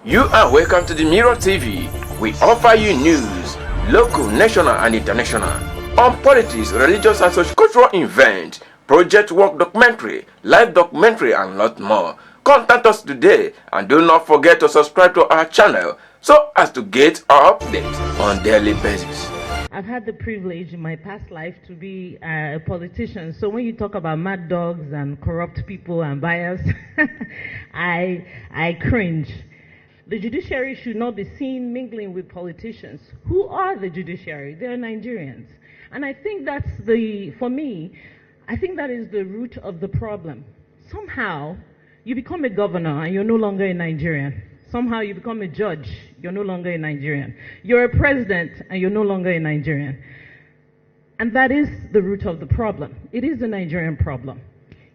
You are welcome to the Mirror TV. We offer you news, local, national and international, on politics, religious and socio-cultural events, project work documentary, live documentary and lot more. Contact us today and do not forget to subscribe to our channel so as to get our updates on daily basis. I've had the privilege in my past life to be a politician. So when you talk about mad dogs and corrupt people and bias, I cringe. The judiciary should not be seen mingling with politicians. Who are the judiciary? They're Nigerians. And I think that's for me, I think that is the root of the problem. Somehow, you become a governor and you're no longer a Nigerian. Somehow you become a judge, you're no longer a Nigerian. You're a president and you're no longer a Nigerian. And that is the root of the problem. It is a Nigerian problem.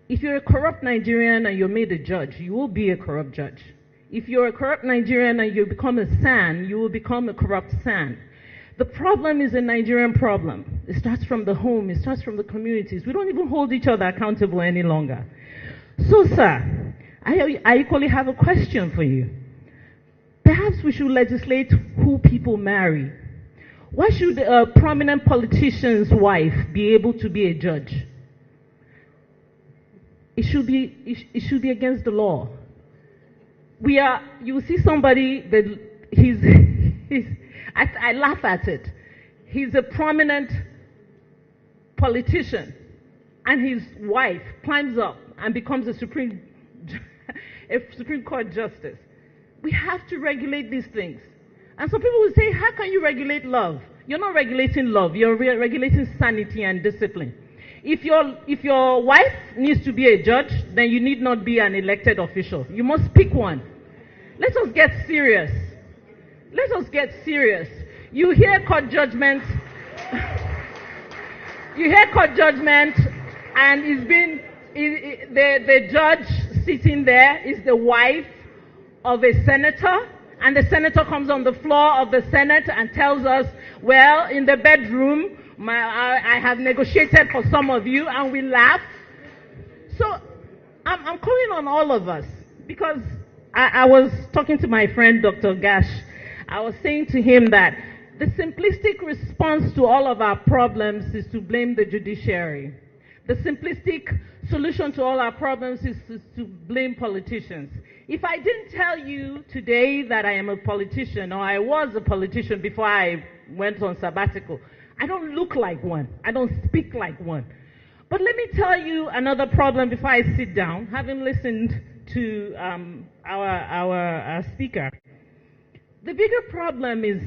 If you're a corrupt Nigerian and you're made a judge, you will be a corrupt judge. If you're a corrupt Nigerian and you become a SAN, you will become a corrupt SAN. The problem is a Nigerian problem. It starts from the home, it starts from the communities. We don't even hold each other accountable any longer. So, sir, I equally have a question for you. Perhaps we should legislate who people marry. Why should a prominent politician's wife be able to be a judge? It should be against the law. You see somebody that I laugh at it. He's a prominent politician and his wife climbs up and becomes a Supreme Court justice. We have to regulate these things. And some people will say, how can you regulate love? You're not regulating love, you're regulating sanity and discipline. If your wife needs to be a judge, then you need not be an elected official. You must pick one. Let us get serious. Let us get serious. You hear court judgment, and the judge sitting there is the wife of a senator, and the senator comes on the floor of the Senate and tells us, well, in the bedroom, I have negotiated for some of you, and we laugh. So I'm calling on all of us, because I was talking to my friend, Dr. Gash. I was saying to him that the simplistic response to all of our problems is to blame the judiciary. The simplistic solution to all our problems is to blame politicians. If I didn't tell you today that I am a politician, or I was a politician before I went on sabbatical, I don't look like one. I don't speak like one. But let me tell you another problem before I sit down, having listened to our speaker. The bigger problem is,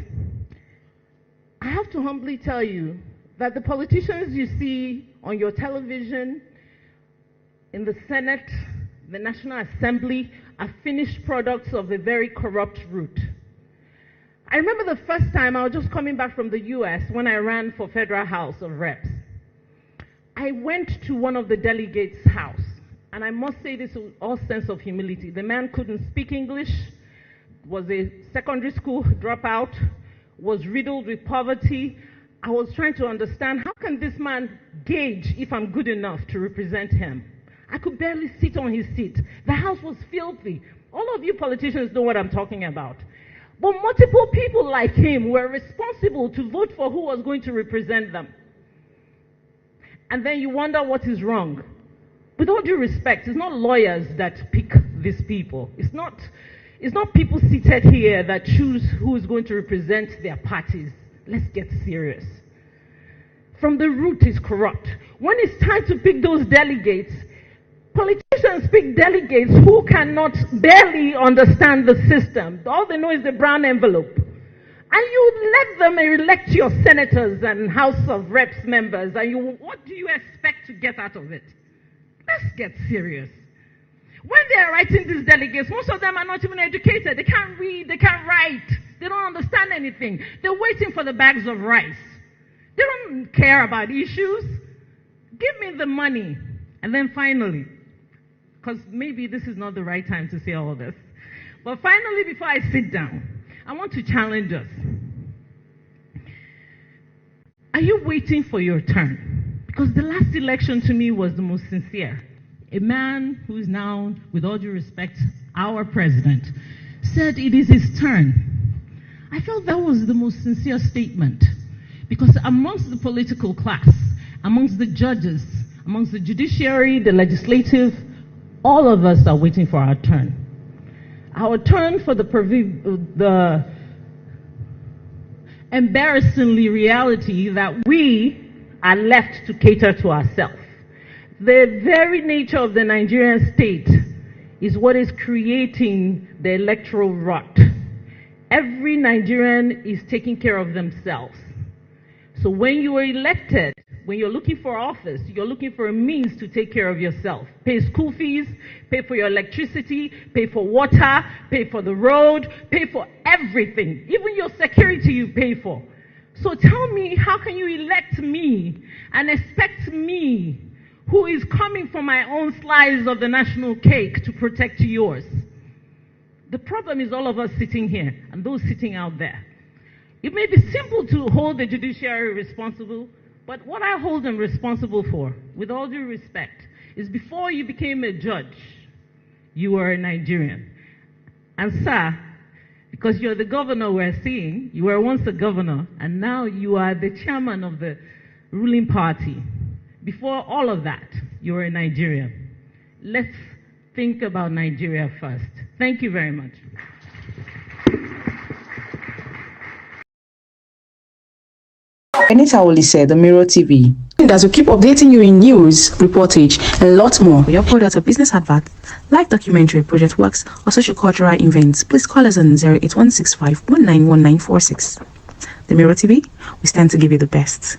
I have to humbly tell you that the politicians you see on your television, in the Senate, the National Assembly, are finished products of a very corrupt root. I remember the first time I was just coming back from the US when I ran for Federal House of Reps. I went to one of the delegates' house, and I must say this with all sense of humility. The man couldn't speak English, was a secondary school dropout, was riddled with poverty. I was trying to understand, how can this man gauge if I'm good enough to represent him? I could barely sit on his seat. The house was filthy. All of you politicians know what I'm talking about. But multiple people like him were responsible to vote for who was going to represent them. And then you wonder what is wrong. With all due respect, it's not lawyers that pick these people. It's not people seated here that choose who is going to represent their parties. Let's get serious. From the root is corrupt. When it's time to pick those delegates, politicians pick delegates who cannot barely understand the system. All they know is the brown envelope. And you let them elect your senators and House of Reps members, and what do you expect to get out of it? Let's get serious. When they are writing these delegates, most of them are not even educated. They can't read, they can't write. They don't understand anything. They're waiting for the bags of rice. They don't care about issues. Give me the money. And then finally, because maybe this is not the right time to say all this, but finally, before I sit down, I want to challenge us. Are you waiting for your turn? Because the last election to me was the most sincere. A man who is now, with all due respect, our president, said it is his turn, I felt that was the most sincere statement, because amongst the political class, amongst the judges, amongst the judiciary, the legislative, all of us are waiting for our turn. Our turn for the embarrassingly reality that we are left to cater to ourselves. The very nature of the Nigerian state is what is creating the electoral rot. Every Nigerian is taking care of themselves. So when you are elected, when you're looking for office, you're looking for a means to take care of yourself. Pay school fees, pay for your electricity, pay for water, pay for the road, pay for everything. Even your security you pay for. So tell me, how can you elect me and expect me, who is coming for my own slice of the national cake, to protect yours? The problem is all of us sitting here and those sitting out there. It may be simple to hold the judiciary responsible, but what I hold them responsible for, with all due respect, is before you became a judge, you were a Nigerian. And sir, because you're the governor we're seeing, you were once a governor, and now you are the chairman of the ruling party. Before all of that, you were a Nigerian. Let's think about Nigeria first. Thank you very much. Benita Olise, The Mirror TV. As we keep updating you in news, reportage, and lots more. We upload out a business advert, live documentary, project works, or social cultural events. Please call us on 08165 191946. The Mirror TV, we stand to give you the best.